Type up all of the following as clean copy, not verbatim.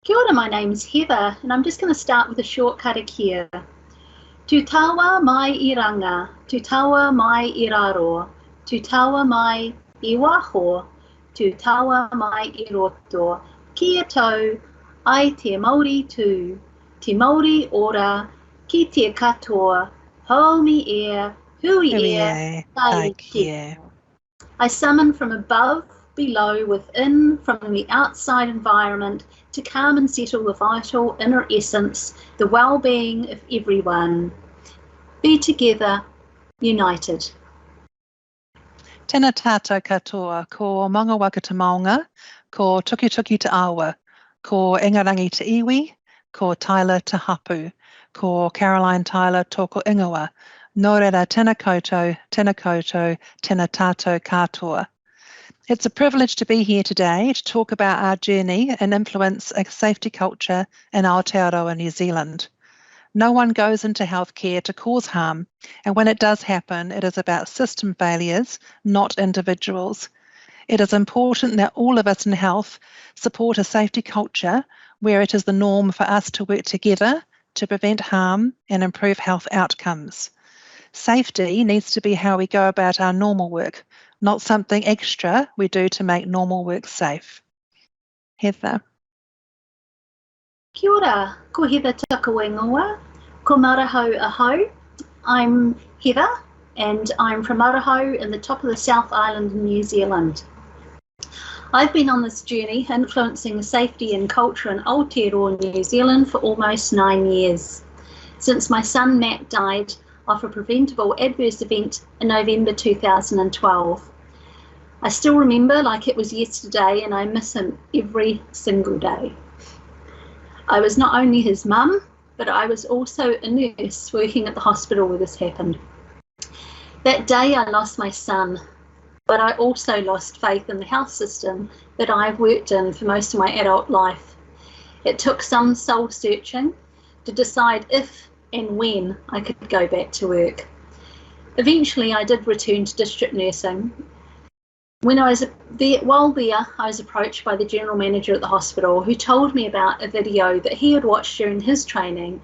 Kia ora, my name's Heather, and I'm just going to start with a short karakia. Tu tawa mai I ranga, tu tawa mai I raro, tu tawa mai I waho, tu tawa mai I roto, kia tau, ai te Māori tū, te Māori ora, ki te katoa, haumi ea, hui ea, tai kia. I summon from above, below, within, from the outside environment to calm and settle the vital inner essence, the well-being of everyone. Be together, united. Tēnā tātou katoa, ko Maunga Waka te Maunga, ko Tuki Tuki te Awa, ko Ingarangi te Iwi, ko Tilah te Hapu, ko Caroline Tilah tōko ingoa. Nō reira tēnā koutou, tēnā tātou katoa. It's a privilege to be here today to talk about our journey and influence a safety culture in Aotearoa New Zealand. No one goes into healthcare to cause harm, and when it does happen, it is about system failures, not individuals. It is important that all of us in health support a safety culture where it is the norm for us to work together to prevent harm and improve health outcomes. Safety needs to be how we go about our normal work, not something extra we do to make normal work safe. Heather. Kia ora, ko Heather Takawengoa, ko Marahau Ahau. I'm Heather, and I'm from Marahau in the top of the South Island in New Zealand. I've been on this journey influencing safety and culture in Aotearoa New Zealand for almost 9 years, since my son Matt died of a preventable adverse event in November 2012. I still remember like it was yesterday, and I miss him every single day. I was not only his mum, but I was also a nurse working at the hospital where this happened. That day I lost my son, but I also lost faith in the health system that I've worked in for most of my adult life. It took some soul searching to decide if and when I could go back to work. Eventually I did return to district nursing. While there, I was approached by the general manager at the hospital, who told me about a video that he had watched during his training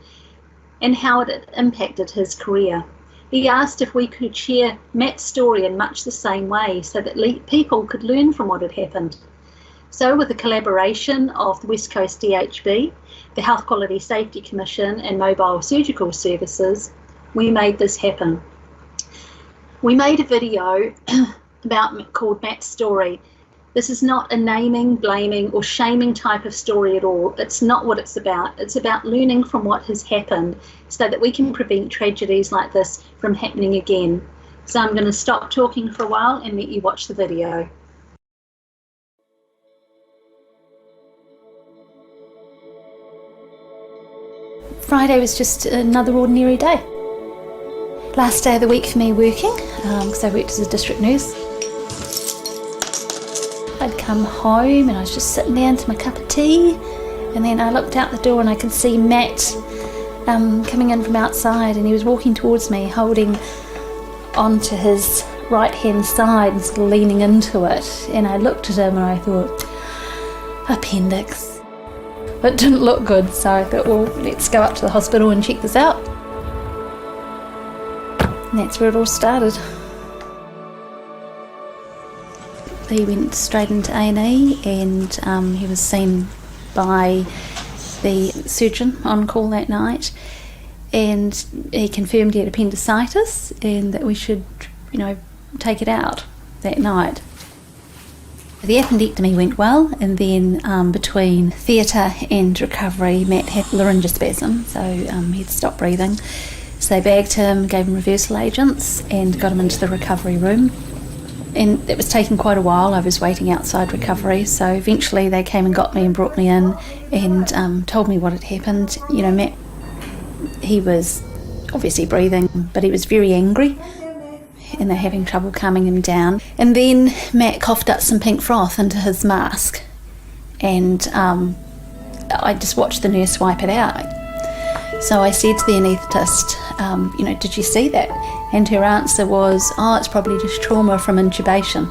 and how it had impacted his career. He asked if we could share Matt's story in much the same way so that people could learn from what had happened. So with the collaboration of the West Coast DHB, the Health Quality Safety Commission and Mobile Surgical Services, we made this happen. We made a video called Matt's Story. This is not a naming, blaming or shaming type of story at all. It's not what it's about. It's about learning from what has happened so that we can prevent tragedies like this from happening again. So I'm going to stop talking for a while and let you watch the video. Friday was just another ordinary day. Last day of the week for me working, because I worked as a district nurse. I'd come home and I was just sitting down to my cup of tea, and then I looked out the door and I could see Matt coming in from outside, and he was walking towards me holding onto his right hand side and sort of leaning into it, and I looked at him and I thought, appendix. It didn't look good, so I thought, well, let's go up to the hospital and check this out. And that's where it all started. He went straight into A&E, and he was seen by the surgeon on call that night, and he confirmed he had appendicitis and that we should, take it out that night. The appendectomy went well, and then between theatre and recovery, Matt had laryngospasm, so he'd stopped breathing. So they bagged him, gave him reversal agents, and got him into the recovery room. And it was taking quite a while. I was waiting outside recovery, so eventually they came and got me and brought me in and told me what had happened. Matt, he was obviously breathing, but he was very angry, and they're having trouble calming him down. And then Matt coughed up some pink froth into his mask, and I just watched the nurse wipe it out. So I said to the anaesthetist, did you see that? And her answer was, it's probably just trauma from intubation.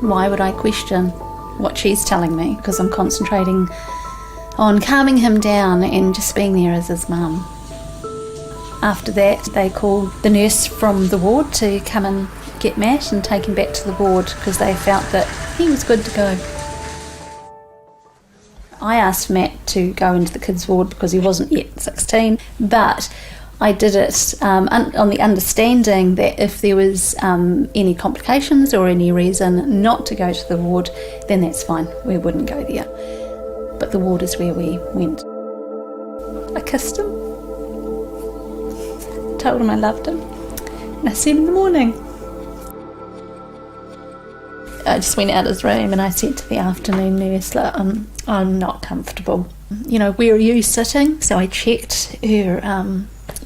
Why would I question what she's telling me? Because I'm concentrating on calming him down and just being there as his mum. After that, they called the nurse from the ward to come and get Matt and take him back to the ward because they felt that he was good to go. I asked Matt to go into the kids' ward because he wasn't yet 16, but I did it on the understanding that if there was any complications or any reason not to go to the ward, then that's fine, we wouldn't go there. But the ward is where we went. I kissed him, told him I loved him, and I said in the morning. I just went out of his room and I said to the afternoon nurse, look, I'm not comfortable. You know, where are you sitting? So I checked her,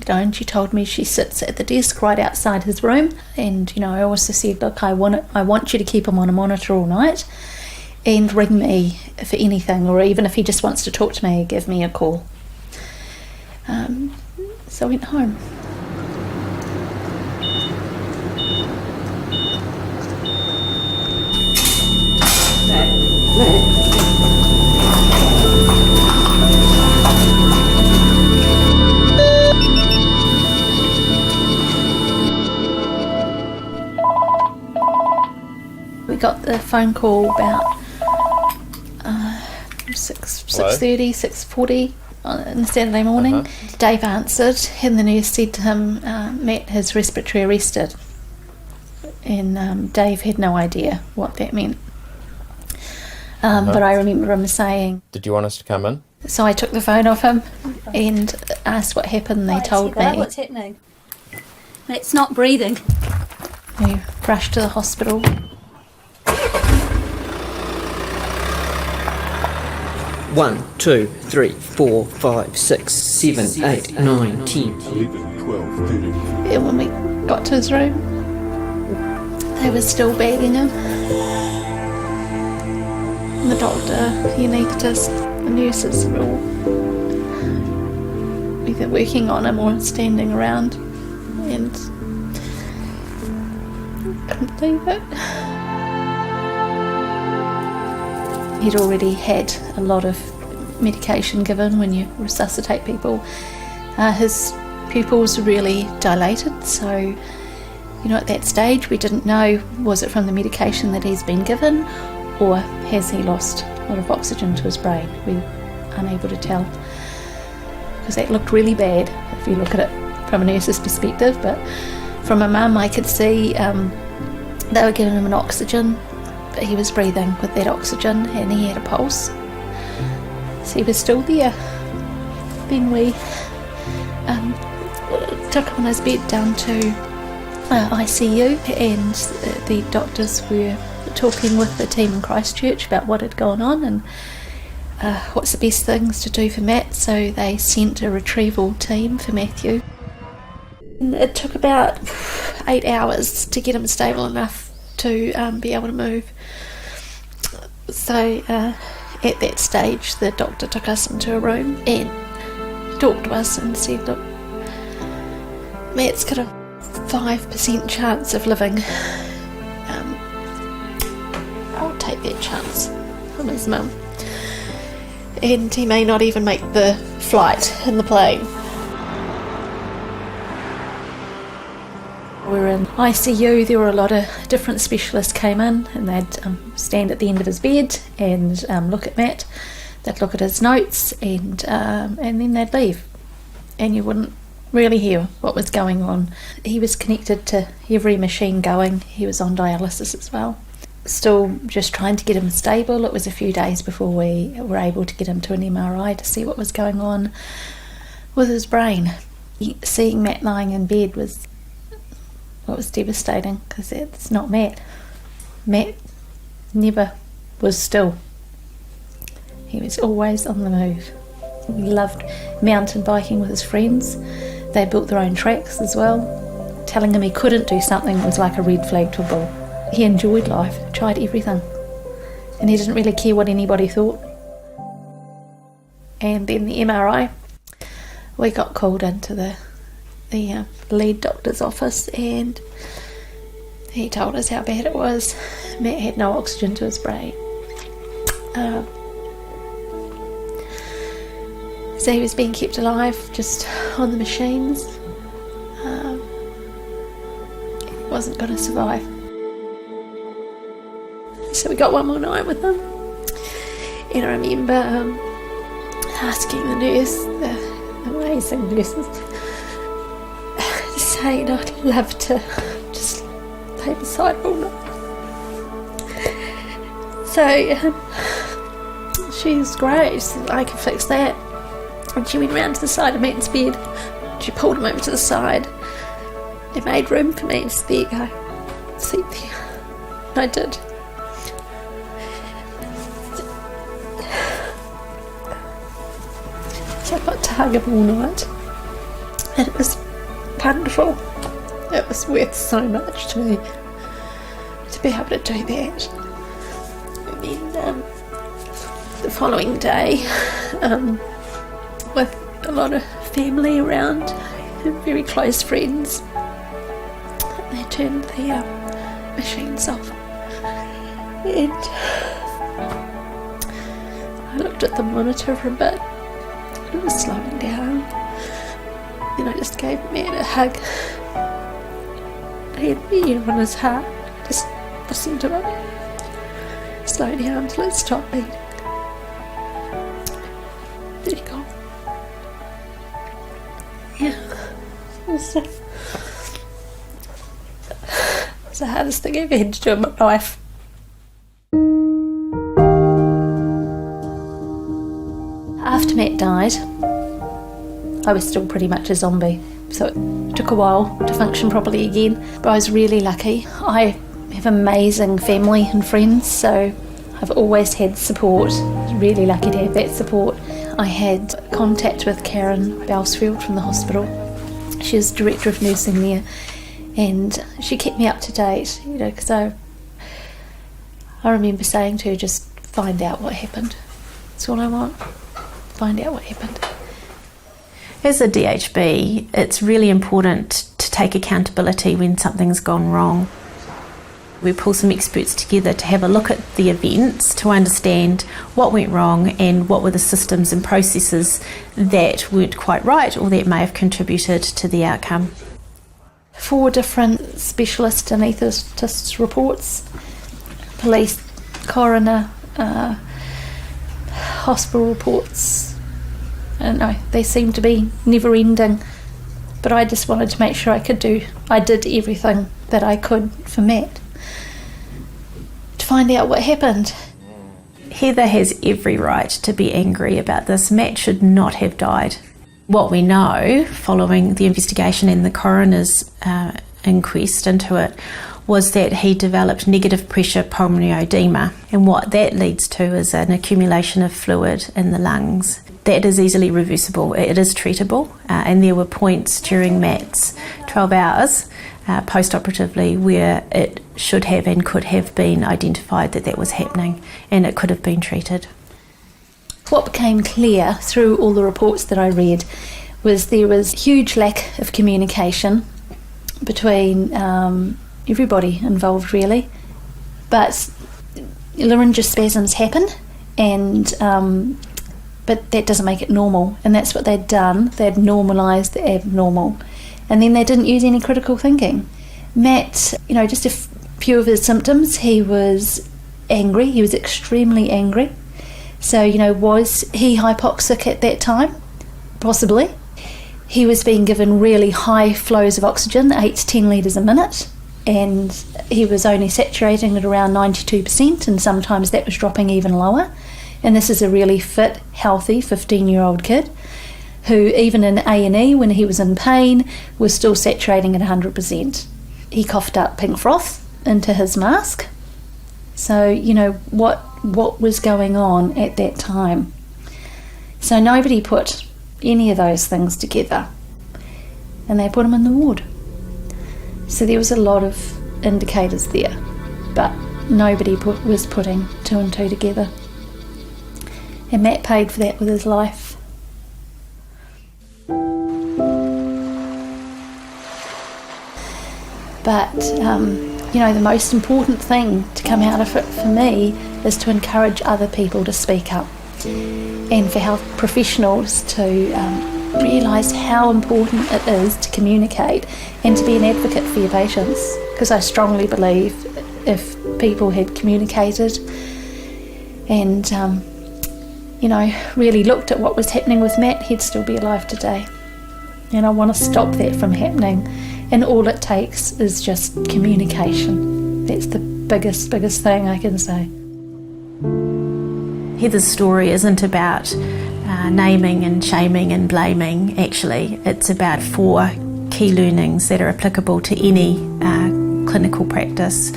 and she told me she sits at the desk right outside his room. And, I also said, look, I want you to keep him on a monitor all night and ring me for anything, or even if he just wants to talk to me, give me a call. So I went home. We got the phone call about 6:30, 6:40 on Saturday morning. Dave answered and the nurse said to him, Matt has respiratory arrested. And Dave had no idea what that meant. But I remember him saying... Did you want us to come in? So I took the phone off him and asked what happened. They told me... What's happening? It's not breathing. We rushed to the hospital. One, 2, 3, 4, 5, 6, 7, 8, 9, 10. 11, 12, 13. And when we got to his room, they were still bagging him. And the doctor, the anaesthetist, the nurses were all either working on him or standing around, and couldn't believe it. He'd already had a lot of medication given when you resuscitate people. His pupils were really dilated, so at that stage we didn't know, was it from the medication that he's been given, or has he lost a lot of oxygen to his brain? We were unable to tell, because that looked really bad if you look at it from a nurse's perspective. But from a mum, I could see they were giving him an oxygen, but he was breathing with that oxygen and he had a pulse. So he was still there. Then we took him on his bed down to ICU, and the doctors were talking with the team in Christchurch about what had gone on and what's the best things to do for Matt. So they sent a retrieval team for Matthew. And it took about 8 hours to get him stable enough to be able to move. So at that stage the doctor took us into a room and talked to us and said, look, Matt's got a 5% chance of living. I'll take that chance from his mum, and he may not even make the flight in the plane. We were in ICU. There were a lot of different specialists came in, and they'd stand at the end of his bed and look at Matt. They'd look at his notes, and then they'd leave, and you wouldn't really hear what was going on. He was connected to every machine going. He was on dialysis as well. Still just trying to get him stable. It was a few days before we were able to get him to an MRI to see what was going on with his brain. Seeing Matt lying in bed was devastating, because it's not Matt. Matt never was still. He was always on the move. He loved mountain biking with his friends. They built their own tracks as well. Telling him he couldn't do something was like a red flag to a bull. He enjoyed life, tried everything, and he didn't really care what anybody thought. And then the MRI, we got called into the lead doctor's office, and he told us how bad it was. Matt had no oxygen to his brain. So he was being kept alive just on the machines. He wasn't going to survive. So we got one more night with him. And I remember asking the nurse, the amazing nurses, saying I'd love to just lay beside her all night. So she was great. She said, I can fix that. And she went round to the side of Matt's bed. She pulled him over to the side. They made room for me to speak. I sleep there. And I did. So I got to hug him all night. And it was wonderful. It was worth so much to me to be able to do that. And then the following day, with a lot of family around and very close friends, they turned the machines off. And I looked at the monitor for a bit. It was slowing down. Then I just gave Matt a hug. He had me on his heart. Just listened to it. Slow down till it stopped beating. Then he gone. Yeah. It was the hardest thing I've ever had to do in my life. After Matt died, I was still pretty much a zombie, so it took a while to function properly again, but I was really lucky. I have amazing family and friends, so I've always had support. I was really lucky to have that support. I had contact with Karen Belsfield from the hospital. She was Director of Nursing there, and she kept me up to date, because I remember saying to her, just find out what happened. That's all I want. Find out what happened. As a DHB, it's really important to take accountability when something's gone wrong. We pull some experts together to have a look at the events to understand what went wrong and what were the systems and processes that weren't quite right or that may have contributed to the outcome. 4 different specialist anaesthetists' reports, police, coroner, hospital reports. I don't know, they seem to be never ending, but I just wanted to make sure I did everything that I could for Matt to find out what happened. Heather has every right to be angry about this. Matt should not have died. What we know following the investigation and the coroner's inquest into it was that he developed negative pressure pulmonary oedema, and what that leads to is an accumulation of fluid in the lungs. That is easily reversible, it is treatable, and there were points during Matt's 12 hours post-operatively where it should have and could have been identified that was happening, and it could have been treated. What became clear through all the reports that I read was there was huge lack of communication between everybody involved, really. But laryngospasms happen, and but that doesn't make it normal, and that's what they'd done. They'd normalised the abnormal, and then they didn't use any critical thinking. Matt, just a few of his symptoms, he was angry, he was extremely angry. So, was he hypoxic at that time? Possibly. He was being given really high flows of oxygen, 8 to 10 litres a minute, and he was only saturating at around 92%, and sometimes that was dropping even lower. And this is a really fit, healthy 15-year-old kid who, even in A&E when he was in pain, was still saturating at 100%. He coughed up pink froth into his mask. So, what was going on at that time? So nobody put any of those things together, and they put him in the ward. So there was a lot of indicators there, but nobody was putting 2 and 2 together. And Matt paid for that with his life. But, the most important thing to come out of it for me is to encourage other people to speak up. and for health professionals to realise how important it is to communicate and to be an advocate for your patients, because I strongly believe if people had communicated and really looked at what was happening with Matt, he'd still be alive today. And I want to stop that from happening, and all it takes is just communication. That's the biggest thing I can say. Heather's story isn't about naming and shaming and blaming, actually. It's about 4 key learnings that are applicable to any clinical practice,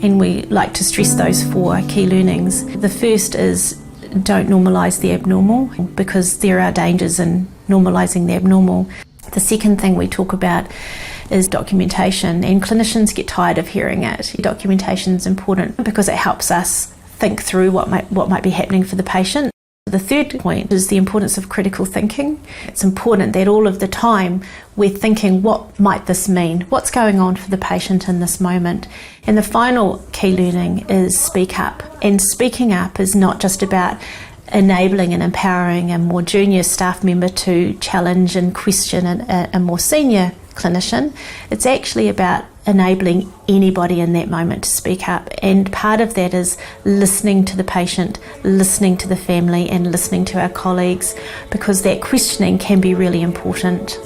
and we like to stress those 4 key learnings. The first is don't normalise the abnormal, because there are dangers in normalising the abnormal. The second thing we talk about is documentation, and clinicians get tired of hearing it. Documentation is important because it helps us think through what might be happening for the patient. The third point is the importance of critical thinking. It's important that all of the time we're thinking, what might this mean? What's going on for the patient in this moment? And the final key learning is speak up. And speaking up is not just about enabling and empowering a more junior staff member to challenge and question a more senior clinician. It's actually about enabling anybody in that moment to speak up, and part of that is listening to the patient, listening to the family, and listening to our colleagues, because that questioning can be really important.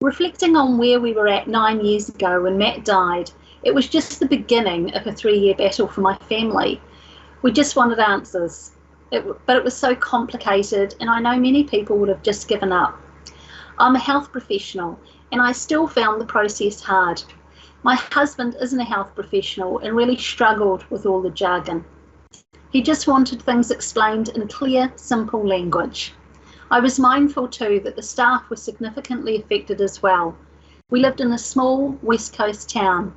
Reflecting on where we were at 9 years ago when Matt died, it was just the beginning of a 3-year battle for my family. We just wanted answers, but it was so complicated, and I know many people would have just given up. I'm a health professional, and I still found the process hard. My husband isn't a health professional and really struggled with all the jargon. He just wanted things explained in clear, simple language. I was mindful too that the staff were significantly affected as well. We lived in a small West Coast town.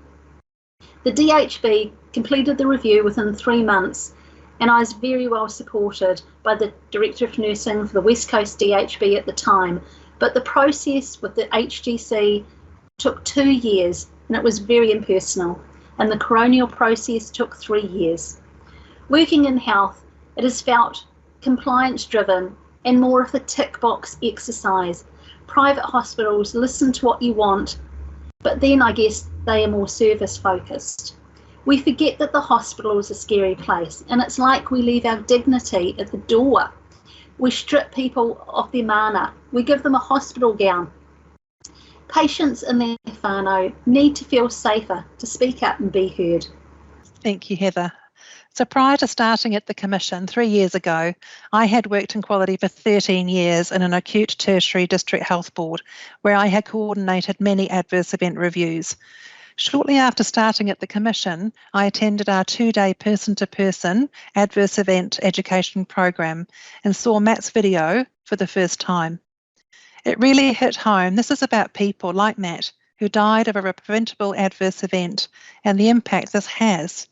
The DHB completed the review within 3 months, and I was very well supported by the Director of Nursing for the West Coast DHB at the time, but the process with the HGC took 2 years, and it was very impersonal, and the coronial process took 3 years. Working in health, it has felt compliance-driven and more of a tick box exercise. Private hospitals listen to what you want, but then I guess they are more service focused. We forget that the hospital is a scary place, and it's like we leave our dignity at the door. We strip people of their mana. We give them a hospital gown. Patients in their whānau need to feel safer to speak up and be heard. Thank you, Heather. So prior to starting at the Commission 3 years ago, I had worked in quality for 13 years in an acute tertiary district health board, where I had coordinated many adverse event reviews. Shortly after starting at the Commission, I attended our 2-day person-to-person adverse event education program and saw Matt's video for the first time. It really hit home. This is about people like Matt who died of a preventable adverse event and the impact this has.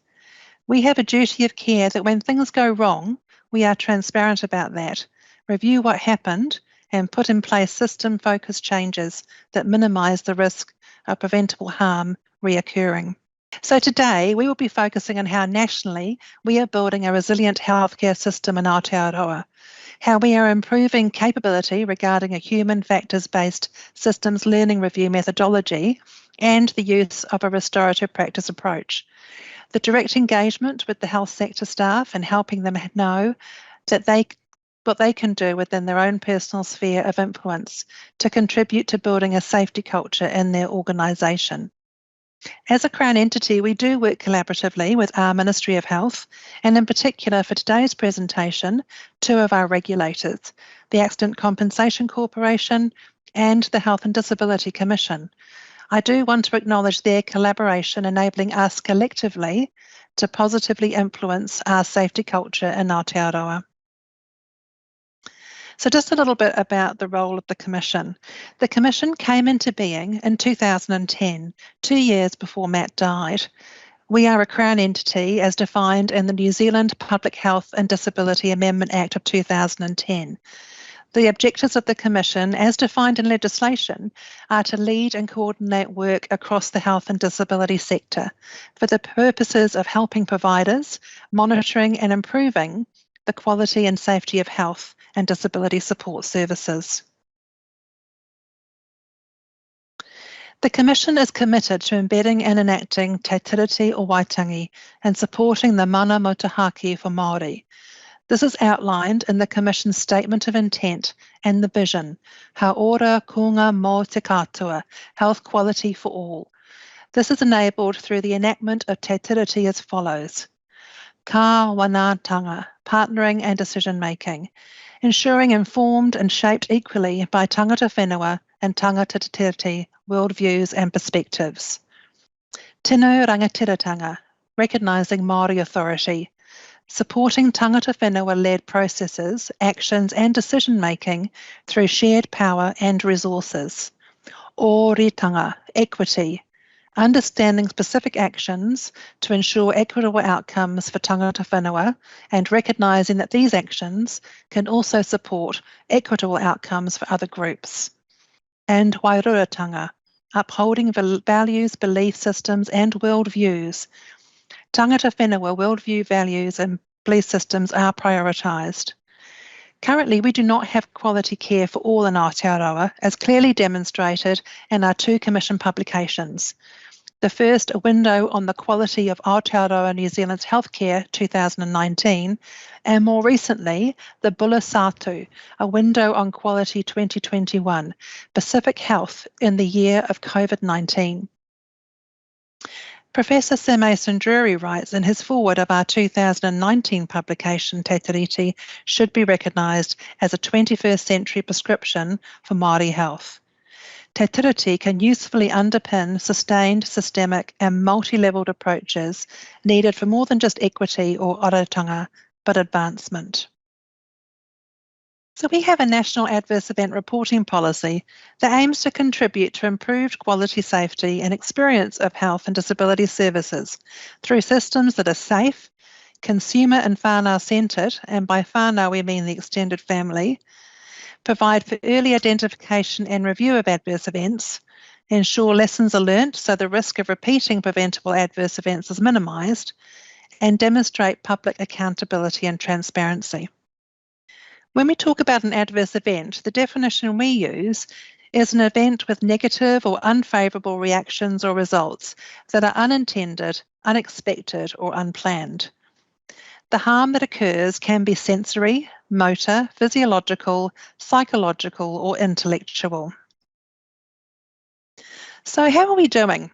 We have a duty of care that when things go wrong, we are transparent about that, review what happened, and put in place system-focused changes that minimise the risk of preventable harm reoccurring. So today we will be focusing on how nationally we are building a resilient healthcare system in Aotearoa, how we are improving capability regarding a human factors-based systems learning review methodology and the use of a restorative practice approach, the direct engagement with the health sector staff and helping them know that what they can do within their own personal sphere of influence to contribute to building a safety culture in their organisation. As a Crown entity, we do work collaboratively with our Ministry of Health, and in particular for today's presentation, 2 of our regulators, the Accident Compensation Corporation and the Health and Disability Commission. I do want to acknowledge their collaboration, enabling us collectively to positively influence our safety culture in Aotearoa. So just a little bit about the role of the Commission. The Commission came into being in 2010, 2 years before Matt died. We are a Crown entity as defined in the New Zealand Public Health and Disability Amendment Act of 2010. The objectives of the Commission, as defined in legislation, are to lead and coordinate work across the health and disability sector for the purposes of helping providers, monitoring and improving the quality and safety of health and disability support services. The Commission is committed to embedding and enacting Te Tiriti o Waitangi and supporting the mana motuhake for Māori. This is outlined in the Commission's Statement of Intent and the vision, Haora Kunga Mō Te Katoa, Health Quality for All. This is enabled through the enactment of Te Tiriti as follows. Ka Wanatanga, partnering and decision-making, ensuring informed and shaped equally by tangata whenua and tangata te tiriti, worldviews and perspectives. Tino rangatiratanga, recognising Māori authority, supporting tangata whenua-led processes, actions and decision-making through shared power and resources. Ōretanga, equity, understanding specific actions to ensure equitable outcomes for tangata whenua and recognising that these actions can also support equitable outcomes for other groups. And wairuatanga, upholding values, belief systems and worldviews. Tangata whenua worldview values and belief systems are prioritised. Currently, we do not have quality care for all in Aotearoa, as clearly demonstrated in our 2 Commission publications. The first, A Window on the Quality of Aotearoa New Zealand's Healthcare 2019, and more recently, the Bula Satu, A Window on Quality 2021, Pacific Health in the Year of COVID-19. Professor Sir Mason Drury writes in his foreword of our 2019 publication, Te Tiriti should be recognised as a 21st century prescription for Māori health. Te Tiriti can usefully underpin sustained, systemic and multi-levelled approaches needed for more than just equity or orotanga, but advancement. So we have a national adverse event reporting policy that aims to contribute to improved quality, safety and experience of health and disability services through systems that are safe, consumer and whānau centred, and by whānau we mean the extended family, provide for early identification and review of adverse events, ensure lessons are learnt so the risk of repeating preventable adverse events is minimised, and demonstrate public accountability and transparency. When we talk about an adverse event, the definition we use is an event with negative or unfavourable reactions or results that are unintended, unexpected or unplanned. The harm that occurs can be sensory, motor, physiological, psychological or intellectual. So how are we doing?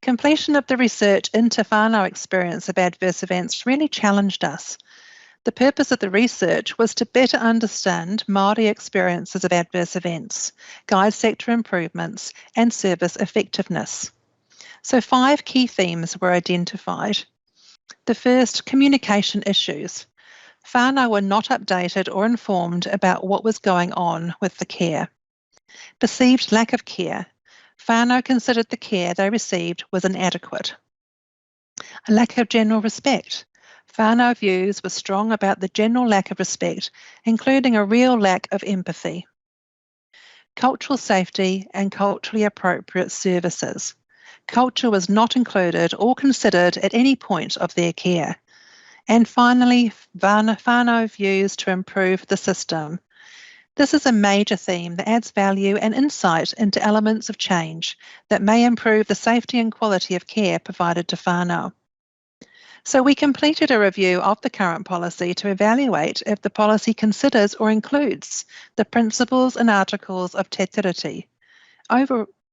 Completion of the research into whānau experience of adverse events really challenged us. The purpose of the research was to better understand Māori experiences of adverse events, guide sector improvements and service effectiveness. So 5 key themes were identified. The first, communication issues. Whānau were not updated or informed about what was going on with the care. Perceived lack of care. Whānau considered the care they received was inadequate. A lack of general respect. Whānau views were strong about the general lack of respect, including a real lack of empathy. Cultural safety and culturally appropriate services. Culture was not included or considered at any point of their care. And finally, whānau views to improve the system. This is a major theme that adds value and insight into elements of change that may improve the safety and quality of care provided to whānau. So we completed a review of the current policy to evaluate if the policy considers or includes the principles and articles of te tiriti.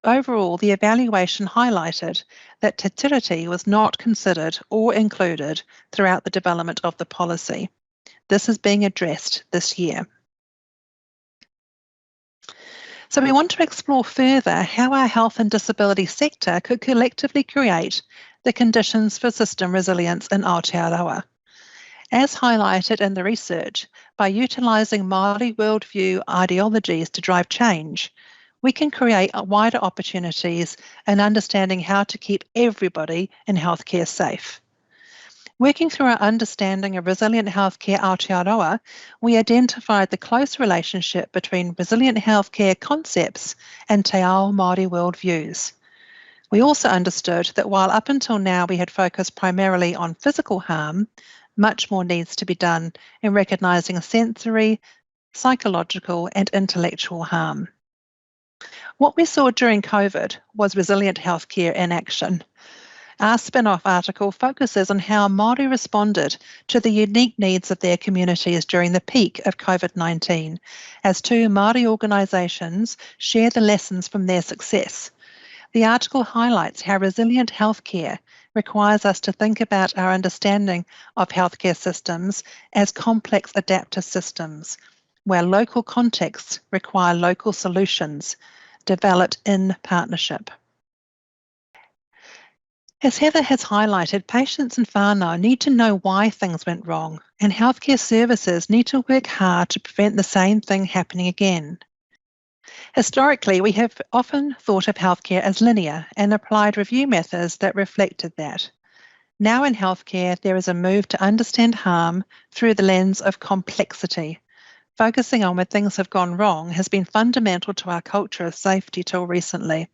Overall, the evaluation highlighted that te tiriti was not considered or included throughout the development of the policy. This is being addressed this year. So we want to explore further how our health and disability sector could collectively create the conditions for system resilience in Aotearoa. As highlighted in the research, by utilising Māori worldview ideologies to drive change, we can create wider opportunities in understanding how to keep everybody in healthcare safe. Working through our understanding of resilient healthcare Aotearoa, we identified the close relationship between resilient healthcare concepts and te ao Māori worldviews. We also understood that while up until now we had focused primarily on physical harm, much more needs to be done in recognising sensory, psychological and intellectual harm. What we saw during COVID was resilient healthcare in action. Our spin-off article focuses on how Māori responded to the unique needs of their communities during the peak of COVID-19, as 2 Māori organisations share the lessons from their success. The article highlights how resilient healthcare requires us to think about our understanding of healthcare systems as complex adaptive systems, where local contexts require local solutions, developed in partnership. As Heather has highlighted, patients and whānau need to know why things went wrong, and healthcare services need to work hard to prevent the same thing happening again. Historically, we have often thought of healthcare as linear and applied review methods that reflected that. Now in healthcare, there is a move to understand harm through the lens of complexity. Focusing on where things have gone wrong has been fundamental to our culture of safety till recently.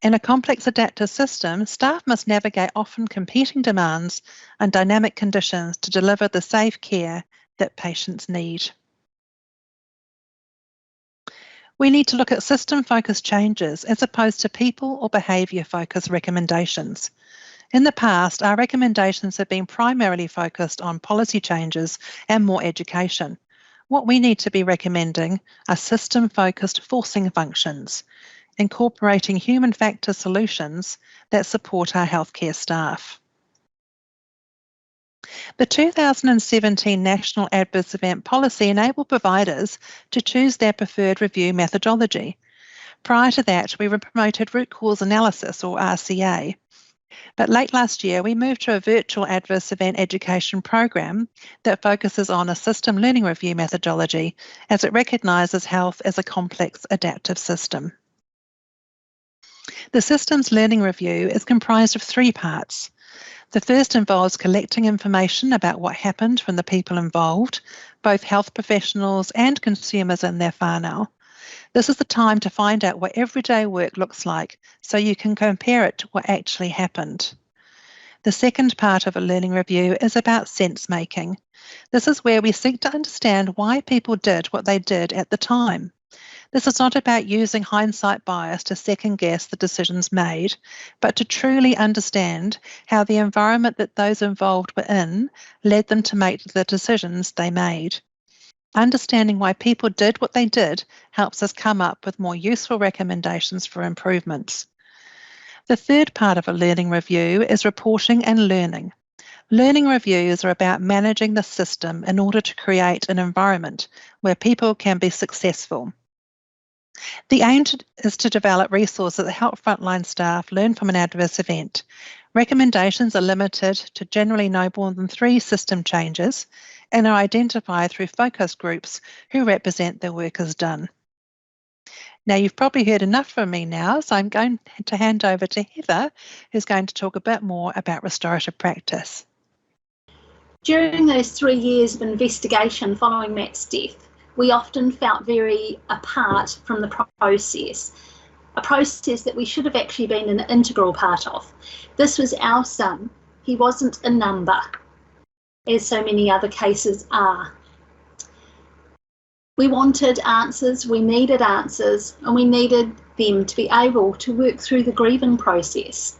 In a complex adaptive system, staff must navigate often competing demands and dynamic conditions to deliver the safe care that patients need. We need to look at system-focused changes as opposed to people or behaviour-focused recommendations. In the past, our recommendations have been primarily focused on policy changes and more education. What we need to be recommending are system-focused forcing functions, incorporating human factor solutions that support our healthcare staff. The 2017 National Adverse Event Policy enabled providers to choose their preferred review methodology. Prior to that, we promoted root cause analysis, or RCA. But late last year, we moved to a virtual adverse event education program that focuses on a system learning review methodology, as it recognises health as a complex adaptive system. The systems learning review is comprised of 3 parts. The first involves collecting information about what happened from the people involved, both health professionals and consumers in their whānau. This is the time to find out what everyday work looks like so you can compare it to what actually happened. The second part of a learning review is about sense making. This is where we seek to understand why people did what they did at the time. This is not about using hindsight bias to second guess the decisions made, but to truly understand how the environment that those involved were in led them to make the decisions they made. Understanding why people did what they did helps us come up with more useful recommendations for improvements. The third part of a learning review is reporting and learning. Learning reviews are about managing the system in order to create an environment where people can be successful. The aim is to develop resources that help frontline staff learn from an adverse event. Recommendations are limited to generally no more than 3 system changes and are identified through focus groups who represent the work as done. Now, you've probably heard enough from me now, so I'm going to hand over to Heather, who's going to talk a bit more about restorative practice. During those 3 years of investigation following Matt's death, we often felt very apart from the process, a process that we should have actually been an integral part of. This was our son. He wasn't a number, as so many other cases are. We wanted answers, we needed answers, and we needed them to be able to work through the grieving process.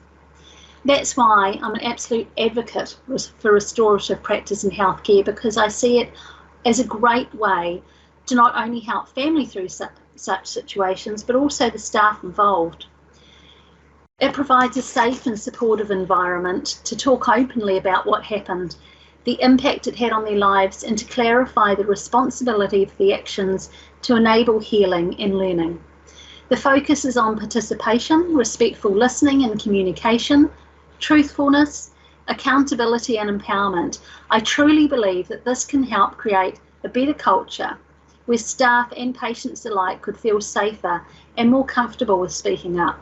That's why I'm an absolute advocate for restorative practice in healthcare, because I see it as a great way to not only help family through such situations, but also the staff involved. It provides a safe and supportive environment to talk openly about what happened, the impact it had on their lives, and to clarify the responsibility for the actions to enable healing and learning. The focus is on participation, respectful listening and communication, truthfulness, accountability and empowerment. I truly believe that this can help create a better culture where staff and patients alike could feel safer and more comfortable with speaking up.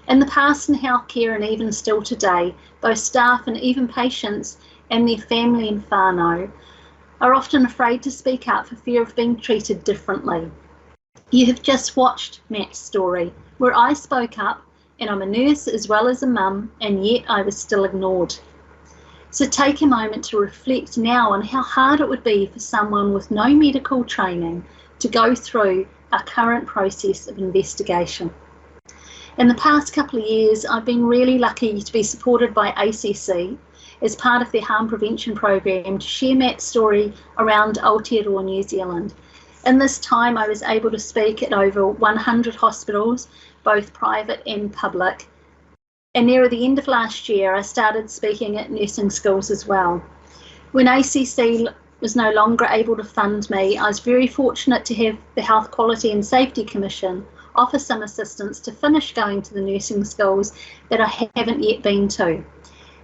In the past in healthcare, and even still today, both staff and even patients and their family and whānau are often afraid to speak up for fear of being treated differently. You have just watched Matt's story, where I spoke up, and I'm a nurse as well as a mum, and yet I was still ignored. So take a moment to reflect now on how hard it would be for someone with no medical training to go through our current process of investigation. In the past couple of years, I've been really lucky to be supported by ACC as part of their harm prevention program to share Matt's story around Aotearoa New Zealand. In this time, I was able to speak at over 100 hospitals, both private and public. And near the end of last year, I started speaking at nursing schools as well. When ACC was no longer able to fund me, I was very fortunate to have the Health Quality and Safety Commission offer some assistance to finish going to the nursing schools that I haven't yet been to.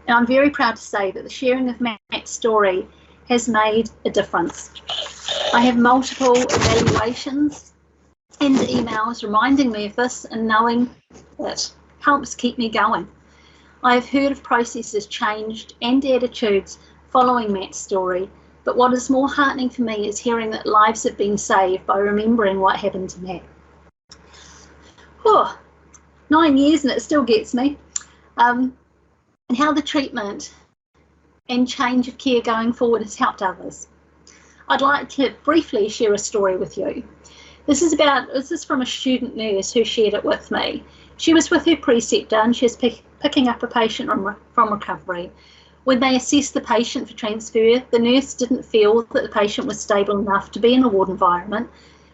And I'm very proud to say that the sharing of Matt's story has made a difference. I have multiple evaluations and emails reminding me of this, and knowing that helps keep me going. I have heard of processes changed and attitudes following Matt's story, but what is more heartening for me is hearing that lives have been saved by remembering what happened to Matt. 9 years and it still gets me. And how the treatment and change of care going forward has helped others. I'd like to briefly share a story with you. This is from a student nurse who shared it with me. She was with her preceptor and she was picking up a patient from recovery. When they assessed the patient for transfer, the nurse didn't feel that the patient was stable enough to be in a ward environment,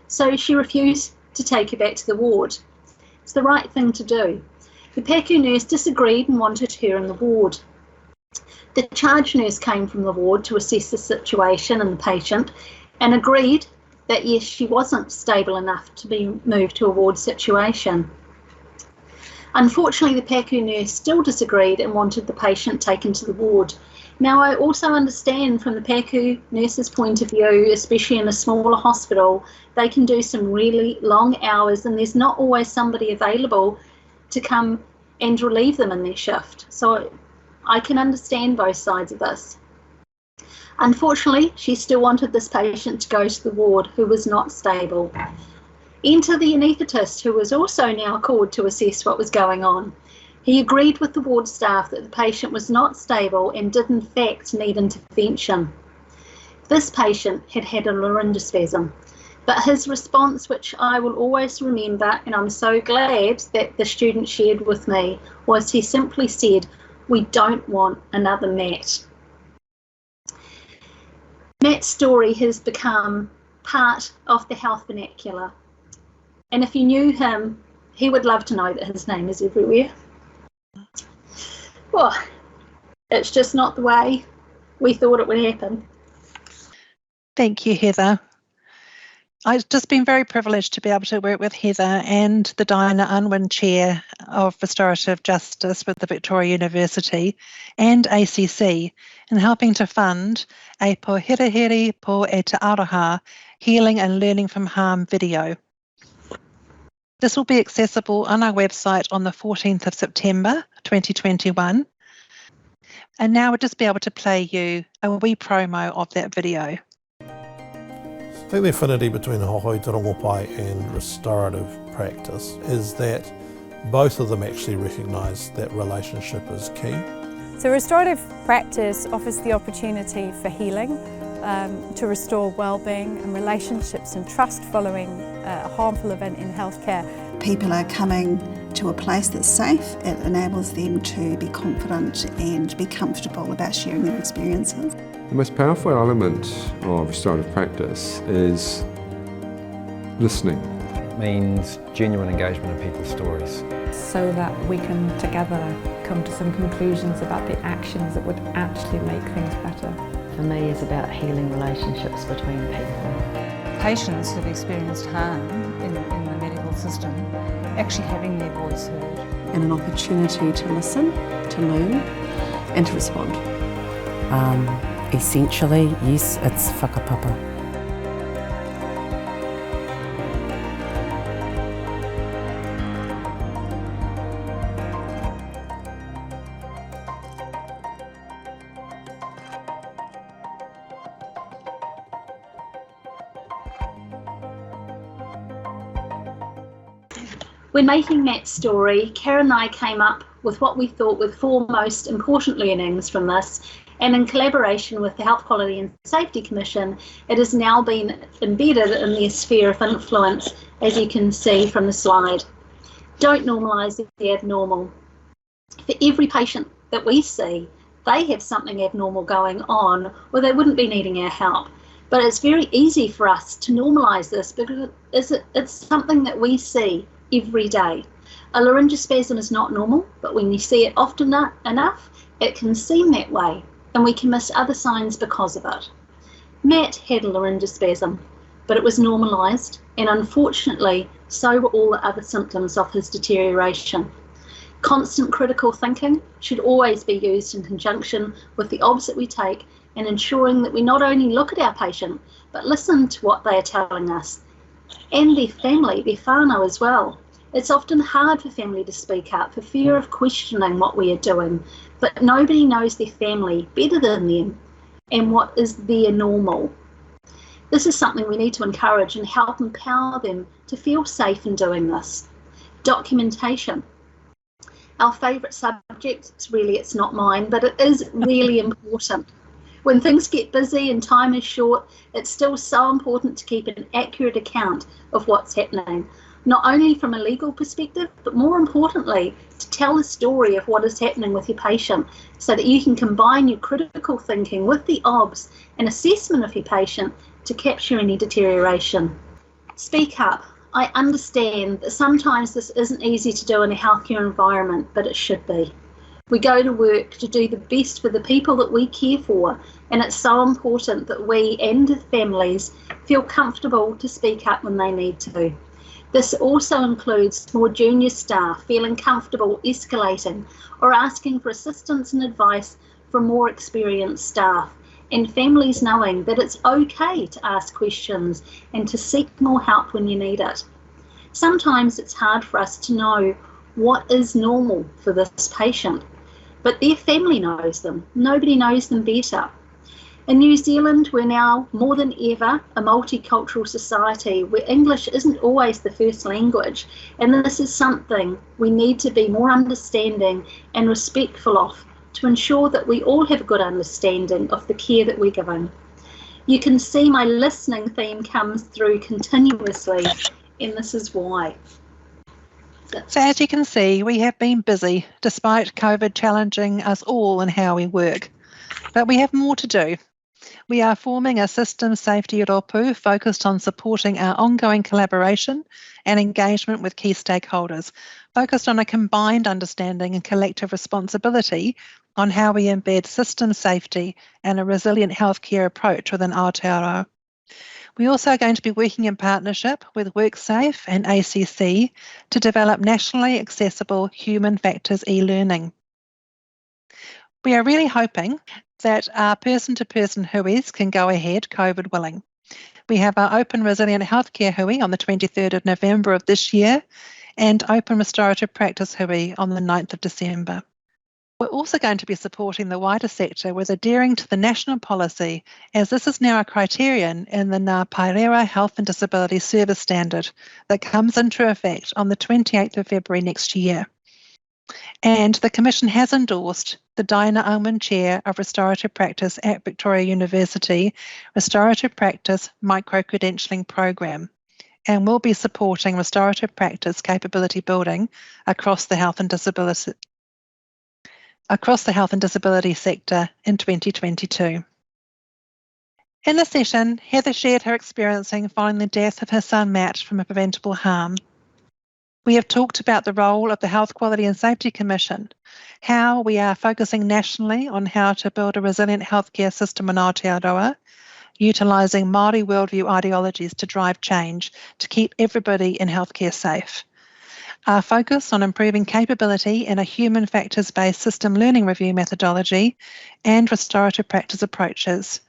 so she refused to take her back to the ward. It's the right thing to do. The PACU nurse disagreed and wanted her in the ward. The charge nurse came from the ward to assess the situation and the patient and agreed that yes, she wasn't stable enough to be moved to a ward situation. Unfortunately, the PACU nurse still disagreed and wanted the patient taken to the ward. Now, I also understand from the PACU nurse's point of view, especially in a smaller hospital, they can do some really long hours and there's not always somebody available to come and relieve them in their shift. So I can understand both sides of this. Unfortunately, she still wanted this patient to go to the ward who was not stable. Enter the anaesthetist, who was also now called to assess what was going on. He agreed with the ward staff that the patient was not stable and did in fact need intervention. This patient had had a laryngospasm, but his response, which I will always remember, and I'm so glad that the student shared with me, was he simply said, "We don't want another Matt." Matt's story has become part of the health vernacular. And if you knew him, he would love to know that his name is everywhere. Well, it's just not the way we thought it would happen. Thank you, Heather. I've just been very privileged to be able to work with Heather and the Diana Unwin Chair of Restorative Justice with the Victoria University and ACC in helping to fund a Pohirahiri po e Te Aroha Healing and Learning from Harm video. This will be accessible on our website on the 14th of September 2021. And now we'll just be able to play you a wee promo of that video. I think the affinity between Aotearoa and restorative practice is that both of them actually recognise that relationship is key. So restorative practice offers the opportunity for healing, to restore well-being and relationships and trust following a harmful event in healthcare. People are coming to a place that's safe. It enables them to be confident and be comfortable about sharing their experiences. The most powerful element of restorative practice is listening. It means genuine engagement in people's stories. So that we can together come to some conclusions about the actions that would actually make things better. For me, it's about healing relationships between people. Patients who've experienced harm in the medical system, actually having their voice heard. And an opportunity to listen, to learn and to respond. Essentially, yes, it's whakapapa. When making Matt's story, Karen and I came up with what we thought were the four most important learnings from this, and in collaboration with the Health Quality and Safety Commission, it has now been embedded in their sphere of influence, as you can see from the slide. Don't normalise the abnormal. For every patient that we see, they have something abnormal going on, or they wouldn't be needing our help. But it's very easy for us to normalise this because it's something that we see every day. A laryngospasm is not normal, but when you see it often enough, it can seem that way, and we can miss other signs because of it. Matt had a laryngospasm, but it was normalised, and unfortunately, so were all the other symptoms of his deterioration. Constant critical thinking should always be used in conjunction with the OBS that we take, and ensuring that we not only look at our patient, but listen to what they are telling us, and their family, their whānau as well. It's often hard for family to speak up for fear of questioning what we are doing, but nobody knows their family better than them and what is their normal. This is something we need to encourage and help empower them to feel safe in doing this. Documentation. Our favourite subject, it's not mine, but it is really important. When things get busy and time is short, it's still so important to keep an accurate account of what's happening, not only from a legal perspective, but more importantly, to tell a story of what is happening with your patient so that you can combine your critical thinking with the OBS and assessment of your patient to capture any deterioration. Speak up. I understand that sometimes this isn't easy to do in a healthcare environment, but it should be. We go to work to do the best for the people that we care for, and it's so important that we and families feel comfortable to speak up when they need to. This also includes more junior staff feeling comfortable escalating or asking for assistance and advice from more experienced staff, and families knowing that it's okay to ask questions and to seek more help when you need it. Sometimes it's hard for us to know what is normal for this patient, but their family knows them. Nobody knows them better. In New Zealand, we're now more than ever a multicultural society where English isn't always the first language, and this is something we need to be more understanding and respectful of to ensure that we all have a good understanding of the care that we're giving. You can see my listening theme comes through continuously, and this is why. So as you can see, we have been busy despite COVID challenging us all in how we work. But we have more to do. We are forming a systems safety rōpū focused on supporting our ongoing collaboration and engagement with key stakeholders, focused on a combined understanding and collective responsibility on how we embed system safety and a resilient healthcare approach within Aotearoa. We also are going to be working in partnership with WorkSafe and ACC to develop nationally accessible human factors e-learning. We are really hoping that our person-to-person huis can go ahead, COVID willing. We have our Open Resilient Healthcare hui on the 23rd of November of this year and Open Restorative Practice hui on the 9th of December. We're also going to be supporting the wider sector with adhering to the national policy, as this is now a criterion in the Ngā Paerewa Health and Disability Service Standard that comes into effect on the 28th of February next year. And the Commission has endorsed the Diana Oman Chair of Restorative Practice at Victoria University Restorative Practice Micro-Credentialing Program, and will be supporting restorative practice capability building across the health and disability sector in 2022. In the session, Heather shared her experiencing following the death of her son Matt from a preventable harm. We have talked about the role of the Health Quality and Safety Commission, how we are focusing nationally on how to build a resilient healthcare system in Aotearoa, utilising Māori worldview ideologies to drive change to keep everybody in healthcare safe. Our focus on improving capability in a human factors-based system learning review methodology and restorative practice approaches,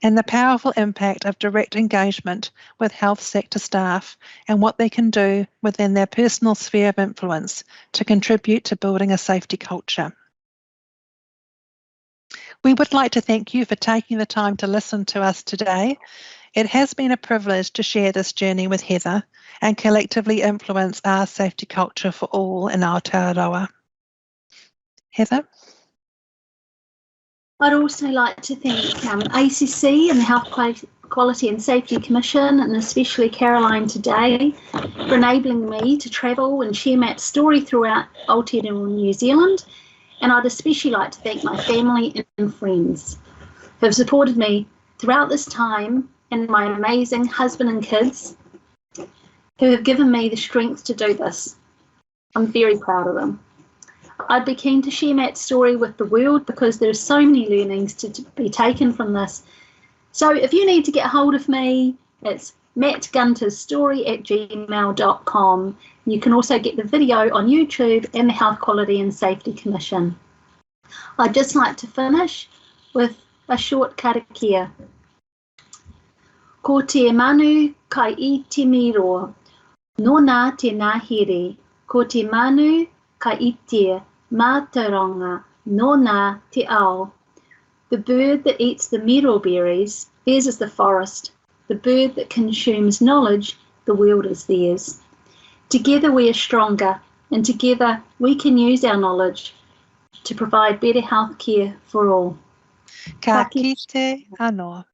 and the powerful impact of direct engagement with health sector staff and what they can do within their personal sphere of influence to contribute to building a safety culture. We would like to thank you for taking the time to listen to us today. It has been a privilege to share this journey with Heather and collectively influence our safety culture for all in Aotearoa. Heather? I'd also like to thank ACC and the Health Quality and Safety Commission, and especially Caroline today, for enabling me to travel and share Matt's story throughout Aotearoa New Zealand. And I'd especially like to thank my family and friends who have supported me throughout this time, and my amazing husband and kids who have given me the strength to do this. I'm very proud of them. I'd be keen to share Matt's story with the world because there are so many learnings to be taken from this. So if you need to get hold of me, it's mattguntersstory@gmail.com. You can also get the video on YouTube and the Health Quality and Safety Commission. I'd just like to finish with a short karakia. Ko te manu kai I te miro, nō te ngahere, ko te manu kai I te mātauranga, nō te ao. The bird that eats the miro berries, theirs is the forest. The bird that consumes knowledge, the world is theirs. Together we are stronger, and together we can use our knowledge to provide better health care for all. Ka kite anō.